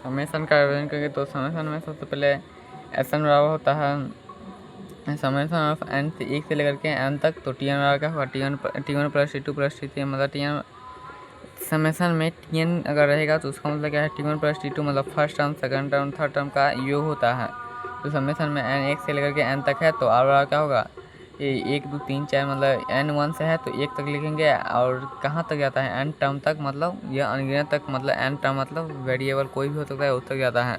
Summation का revision करेंगे तो समेसन में सबसे पहले एस एन बराबर होता है समेसन ऑफ एन से 1 से लेकर के एन तक। तो टी एन बराबर क्या होगा, T one plus T two plus T three, मतलब टी एन समेसन में टी एन अगर रहेगा तो उसका मतलब क्या है, T one plus T two मतलब first term second term third term का योग होता है। तो समेसन में एन 1 से लेकर के एन तक है तो आर बराबर क्या होगा, ये 1 2 3 4 मतलब एन 1 से है तो 1 तक लिखेंगे और कहाँ तक जाता है, एन टर्म तक, मतलब यह अनगिनत तक, मतलब एन टर्म मतलब वेरिएबल कोई भी हो सकता है उस तक जाता है।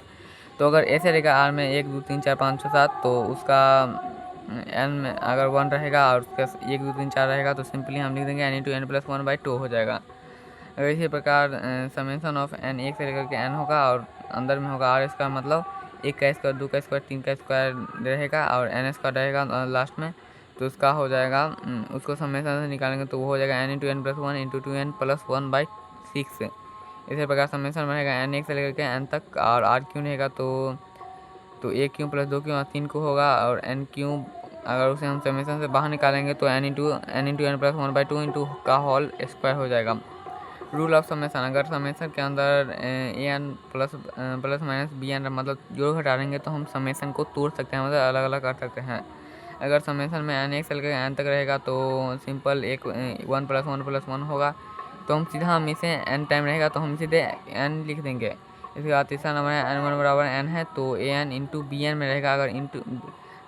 तो अगर ऐसे रहेगा आर में 1 2 3 4 5 6 7 तो उसका एन में अगर 1 रहेगा और उसका 1 2 3 4 रहेगा तो सिंपली हम लिख देंगे एन इंटू एन प्लस 1/2 हो जाएगा। अगर इसी प्रकार समेसन ऑफ एन 1 से लेकर के एन होगा और अंदर में होगा आर स्क्वायर, मतलब 1 का स्क्वायर 2 का स्क्वायर 3 का स्क्वायर रहेगा और एन स्क्वायर रहेगा लास्ट में। तो उसका हो जाएगा उसको समेसन से निकालेंगे तो वो हो जाएगा n into N plus 1 into 2n plus 1/6। इसी प्रकार समेसन में रहेगा एन 1 से लेकर के एन तक और आर क्यू रहेगा तो 1 क्यू प्लस 2 क्यू और 3 को होगा और एन क्यू अगर उसे हम समेसन से बाहर निकालेंगे तो N into N plus 1/2 into का होल स्क्वायर हो जाएगा। रूल ऑफ समेसन, अगर समेसन के अंदर A N plus minus B N मतलब जोड़ घटा देंगे तो हम समेसन को तोड़ सकते हैं, मतलब अलग अलग कर सकते हैं। अगर समेसन में एन 1 से लेकर एन तक रहेगा तो सिंपल एक 1 + 1 + 1 होगा। तो हम सीधा हम इसे एन टाइम रहेगा तो हम सीधे एन लिख देंगे। इसके बाद तीसरा नंबर है एन 1 बराबर एन है तो A N into B N में रहेगा। अगर इंटू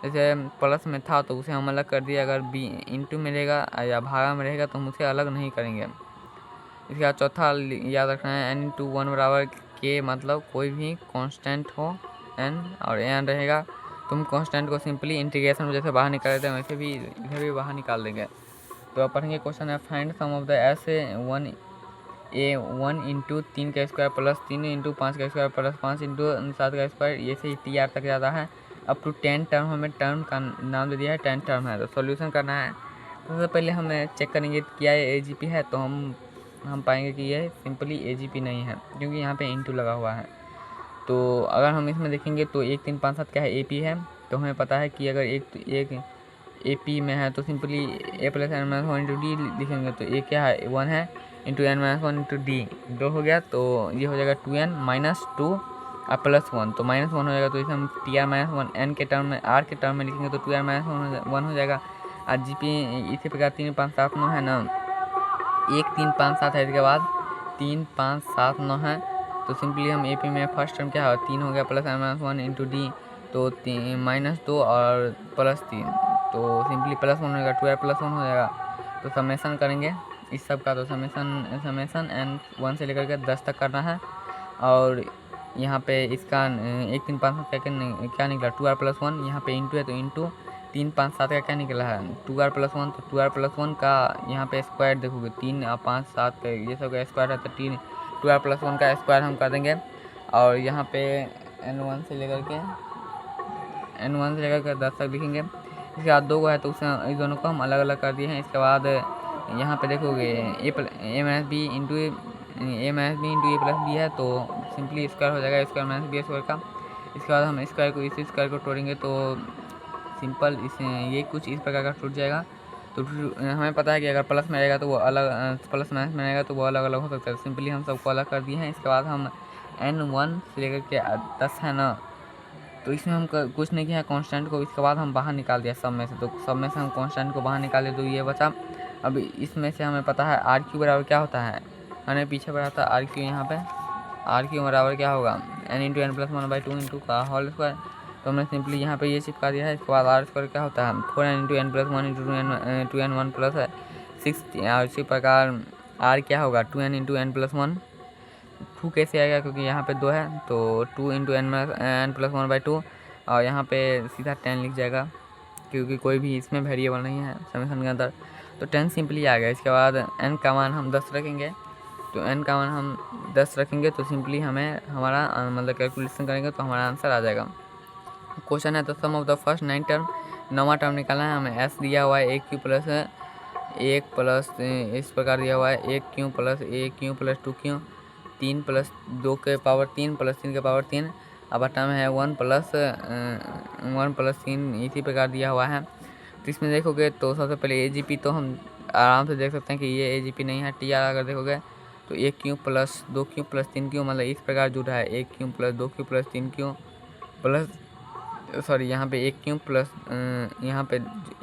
जैसे प्लस में था तो उसे हम अलग कर दिए, अगर बी इंटू में रहेगा या भागा में रहेगा तो हम उसे अलग नहीं करेंगे। इसके बाद चौथा याद रखना है एन इंटू 1 बराबर के, मतलब कोई भी कांस्टेंट हो एन और एन रहेगा तो हम कांस्टेंट को सिंपली इंटीग्रेशन में जैसे बाहर निकाल देते हैं वैसे भी इधर भी बाहर निकाल देंगे। तो अब पढ़ेंगे क्वेश्चन है फाइंड सम ऑफ द ऐसे 1 इंटू 3 का स्क्वायर प्लस 3 इंटू 5 का स्क्वायर प्लस 5 इंटू 7 का स्क्वायर, ये से टी आर तक जाता है अप टू 10 टर्म। हमें टर्म का नाम दे दिया है 10 टर्म है तो सॉल्यूशन करना है। सबसे पहले हमें चेक करेंगे क्या ये ए जी पी है, तो हम पाएंगे कि यह सिंपली ए जी पी नहीं है क्योंकि यहाँ पे इंटू लगा हुआ है। तो अगर हम इसमें देखेंगे तो 1 3 5 7 क्या है, ए पी है। तो हमें पता है कि अगर एक ए पी में है तो simply A plus N minus 1 into D लिखेंगे तो ए क्या है 1 है into N minus 1 into D 2 हो गया। तो ये हो जाएगा 2n माइनस 2 और प्लस 1 तो -1 हो जाएगा। तो इसे हम टी आर माइनस 1 एन के टर्म में आर के टर्म में लिखेंगे तो 2r माइनस 1 हो जाएगा। और जी पी इसी प्रकार 3 5 7 9 है ना, 1 3 5 7 है, इसके बाद 3 5 7 9 है। तो सिंपली हम ए पी में फर्स्ट टर्म क्या है 3 हो गया plus N minus 1 into d तो -2 और प्लस 3 तो सिंपली +1 हो जाएगा 2r + 1 हो जाएगा। तो समेसन करेंगे इस सब का, तो समेसन एन 1 से लेकर के 10 तक करना है। और यहाँ पे इसका 1 3 5 7 क्या निकला 2r + 1, यहाँ पे इंटू है तो इंटू 3 5 7 का क्या निकला है 2r + 1। तो 2r + 1 का यहाँ पे स्क्वायर देखोगे 3 और 5 7 का ये सब का स्क्वायर है तो 2r + 1 का स्क्वायर हम कर देंगे। और यहाँ पे n1 से लेकर के 10 तक लिखेंगे। इसके बाद 2 है तो उसे इस दोनों को हम अलग अलग कर दिए हैं। इसके बाद यहाँ पे देखोगे ए माइनस बी इंटू ए प्लस बी है तो सिंपली स्क्वायर हो जाएगा स्क्वायर माइनस बी स्क्वायर का। इसके बाद हम स्क्वायर को इस स्क्वायर को तोड़ेंगे तो सिंपल ये कुछ इस प्रकार का टूट जाएगा। तो हमें पता है कि अगर प्लस में रहेगा तो वो अलग, प्लस माइनस में रहेगा तो वो अलग अलग हो सकता है। सिंपली हम सबको अलग कर दिए हैं। इसके बाद हम n1 से लेकर के 10 है ना, तो इसमें हम कुछ नहीं किया है कांस्टेंट को। इसके बाद हम बाहर निकाल दिया सब में से, तो सब में से हम कांस्टेंट को बाहर निकाले तो ये बचा। अब इसमें से हमें पता है आर क्यू बराबर क्या होता है, हमने पीछे बढ़ा था आर क्यू, यहाँ पे आर क्यू बराबर क्या होगा n into N plus 1/2 into का होल स्क्वायर। तो हमने सिंपली यहाँ पे ये चिपका दिया है। इसके बाद आर स्क्वायर क्या होता है 4n into N plus 1 into 2n 1 plus 6। और इसी प्रकार आर क्या होगा 2n इंटू एन प्लस 1, 2 कैसे आएगा क्योंकि यहाँ पे 2 है तो 2 इंटू एन प्लस 1/2 और यहाँ पे सीधा 10 लिख जाएगा क्योंकि कोई भी इसमें वेरिएबल नहीं है समेसन के अंदर, तो 10 सिंपली आ गया। इसके बाद n का मान हम 10 रखेंगे, तो n का मान हम 10 रखेंगे तो सिंपली हमें हमारा मतलब कैलकुलेशन करेंगे तो हमारा आंसर आ जाएगा। क्वेश्चन है the sum of the first 9 term, 9वां टर्म निकालना है हमें। s दिया हुआ है 1 प्लस इस प्रकार दिया हुआ है 1q plus 1q plus 2q 3 plus 2 के पावर 3 प्लस 3 के पावर 3। अब टर्म है 1 प्लस 3 इसी प्रकार दिया हुआ है। तो इसमें देखोगे तो सबसे पहले ए जी पी तो हम आराम से देख सकते हैं कि ये ए जी पी नहीं है। टी आर अगर देखोगे तो 1 cube plus 2 cube plus 3 cube मतलब इस प्रकार जुड़ा है। 1 cube plus 2 cube plus 3 cube plus sorry यहाँ पे 1 क्यूब प्लस यहाँ पे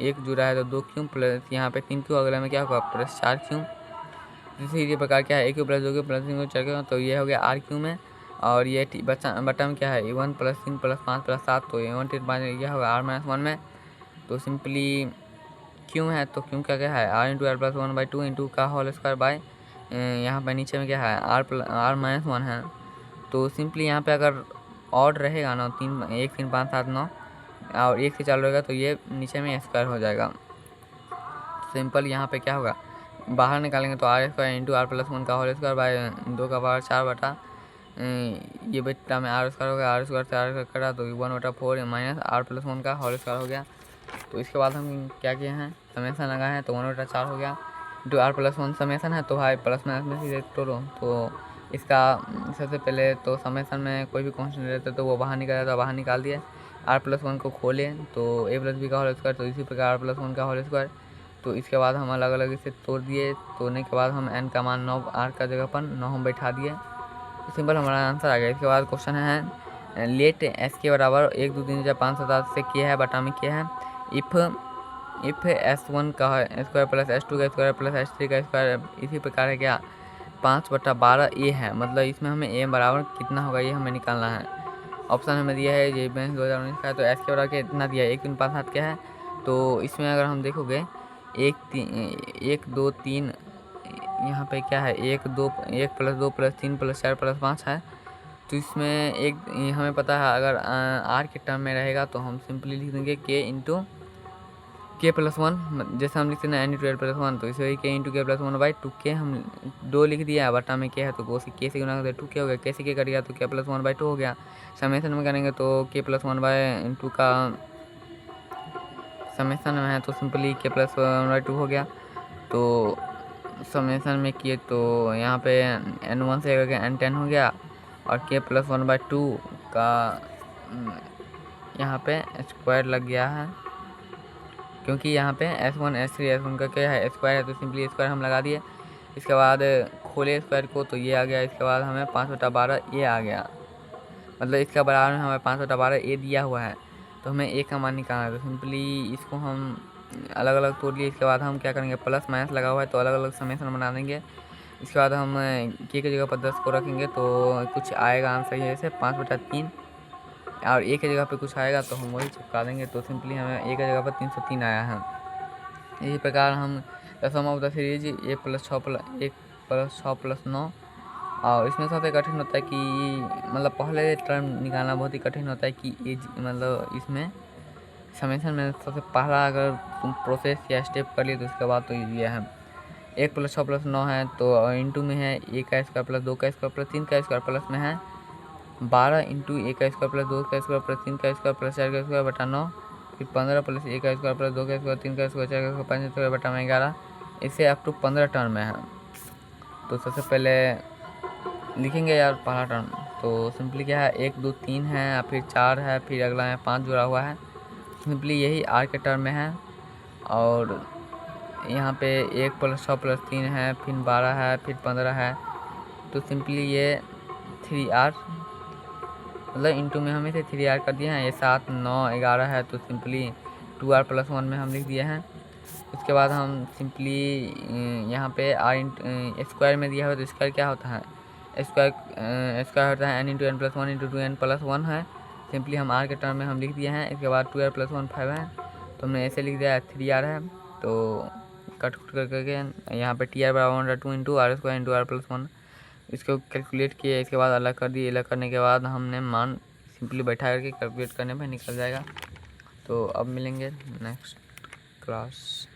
1 जुड़ा है तो 2 क्यूब प्लस यहाँ पे 3 क्यूब, अगला में क्या होगा प्लस 4 क्यूब। इसी प्रकार क्या है 1 cube plus 2 cube plus 3 cube 4 cube, तो ये हो गया आर क्यूब में। और ये बटा में क्या है 1 प्लस 3 प्लस 5 प्लस 7, तो 1 3 5 यह होगा आर माइनस 1 में। तो सिंपली क्यों है तो क्यों क्या है r into r plus 1/2 into का होल स्क्वायर बाय यहाँ पर नीचे में क्या है आर माइनस 1 है। तो सिंपली यहाँ पे अगर ऑड रहेगा ना 1 3 5 7 9 और 1 से चालू रहेगा तो ये नीचे में स्क्वायर हो जाएगा। सिंपल यहाँ पे क्या होगा बाहर निकालेंगे तो r square into r plus 1 का होल स्क्वायर बाय 2 का पावर 4 बटा ये बेटा में आर स्क्वायर हो गया, आर स्क्वायर से आर स्क्वायर करा तो 1/4 माइनस आर प्लस 1 का होल स्क्वायर हो गया। तो इसके बाद हम क्या किए हैं समेसन लगाए हैं तो 1/4 हो गया इंटू आर प्लस 1 समेसन है तो भाई प्लस माइनस में सीधे तोड़ो। तो इसका सबसे पहले तो समेसन में कोई भी कॉन्स्टेंट रहता है तो वो बाहर निकल जाता है, बाहर निकाल दिए। आर प्लस 1 को खोले तो ए प्लस बी का होल स्क्वायर, तो इसी प्रकार आर प्लस 1 का होल स्क्वायर। तो इसके बाद हम अलग अलग इसे तोड़ दिए, तोड़ने के बाद हम एन का मान 9 आर का जगह पर 9 हम बैठा दिए, तो सिंपल हमारा आंसर आ गया। इसके बाद क्वेश्चन है लेट एस के बराबर 1 2 3 4 5 7 8 से किया है बटा में किया है इफ S1 का स्क्वायर प्लस S2 का स्क्वायर प्लस S3 का स्क्वायर इसी प्रकार है क्या 5/12 ए है, मतलब इसमें हमें ए बराबर कितना होगा ये हमें निकालना है। ऑप्शन हमें दिया है ये 2019 का है तो एस के बराबर के इतना दिया है 1 3 5 7 क्या है। तो इसमें अगर हम देखोगे 1 2 3 यहाँ पे क्या है 1 प्लस 2 प्लस 3 प्लस 4 प्लस 5 है। तो इसमें एक हमें पता है अगर आर के टर्म में रहेगा तो हम सिंपली लिख देंगे के इंटू के प्लस 1, जैसे हम लिखते हैं एन इंटू एल प्लस 1 तो इसे के इंटू के प्लस 1/2 के हम 2 लिख दिया बटा में के है तो के से गुना करते 2 के हो गया, के से के कट गया तो के प्लस 1/2 हो गया। समेसन में करेंगे तो के प्लस 1/2 का समेसन में है तो सिंपली के प्लस 1/2 हो गया। तो समेसन में किए तो यहाँ पे n1 से करके n10 हो गया और के प्लस 1/2 का यहाँ पे स्क्वायर लग गया है, क्योंकि यहाँ पे S1 S3 S1 का क्या है स्क्वायर है तो सिंपली स्क्वायर हम लगा दिए। इसके बाद खोले स्क्वायर को तो ये आ गया, इसके बाद हमें 5/12 ये आ गया, मतलब इसका बराबर में हमें 5/12 ए दिया हुआ है तो हमें ए का मान निकालना है। तो सिंपली इसको हम अलग अलग तोड़ लिए। इसके बाद हम क्या करेंगे प्लस माइनस लगा हुआ है तो अलग अलग समेसन बना देंगे। इसके बाद हम के जगह पर 10 को रखेंगे तो कुछ आएगा आंसर ये जैसे 5/3 और ए की जगह पे कुछ आएगा तो हम वही चिपका देंगे। तो सिंपली हमें ए की जगह पर 303 आया है। इसी प्रकार हम सम ऑफ द सीरीज 1 + 6 + 9 और इसमें सबसे कठिन होता है कि मतलब पहले टर्म निकालना बहुत ही कठिन होता है कि एज मतलब इसमें समेसन में सबसे पहला अगर तुम प्रोसेस या स्टेप कर लिए तो उसके बाद तो ये है 1 + 6 + 9 है तो इंटू में है 1 का स्क्वायर प्लस 2 का स्क्वायर प्लस 3 का स्क्वायर प्लस में है 12 इंटू 1 का स्क्वायर प्लस 2 का स्क्वायर प्लस 3 का स्क्वायर प्लस 4 का स्क्वायर बटा 9, फिर 15 प्लस 1 का स्क्वायर प्लस 2 का स्क्वायर 3 का स्क्वायर 4 का स्क्वायर 5 का स्क्वायर बटा में 11, इसे अप टू 15 टर्म में है। तो सबसे पहले लिखेंगे यार पहला टर्म, तो सिंपली क्या है 1 2 3 है फिर 4 है फिर अगला है 5 जुड़ा हुआ है, सिंपली यही आर के टर्म में है। और यहाँ पे 1 + 6 + 3 है फिर 12 है फिर 15 है तो सिंपली ये 3R मतलब इंटू में हम इसे 3R कर दिए हैं। ये 7 9 11 है तो सिंपली 2R + 1 में हम लिख दिए हैं। उसके बाद हम सिंपली यहाँ पे R स्क्वायर में दिया हुआ तो स्क्वायर क्या होता है स्क्वायर होता है n into n + 1 into 2n + 1 है। सिंपली हम R के टर्म में हम लिख दिए हैं। इसके बाद 2R + 1 5 है तो हमने ऐसे लिख दिया 3R है। तो कट करके यहाँ पे TR = 2 into R² into R + 1 इसको कैलकुलेट किए। इसके बाद अलग कर दिए, अलग करने के बाद हमने मान सिंपली बैठा करके कैलकुलेट करने में निकल जाएगा। तो अब मिलेंगे नेक्स्ट क्लास।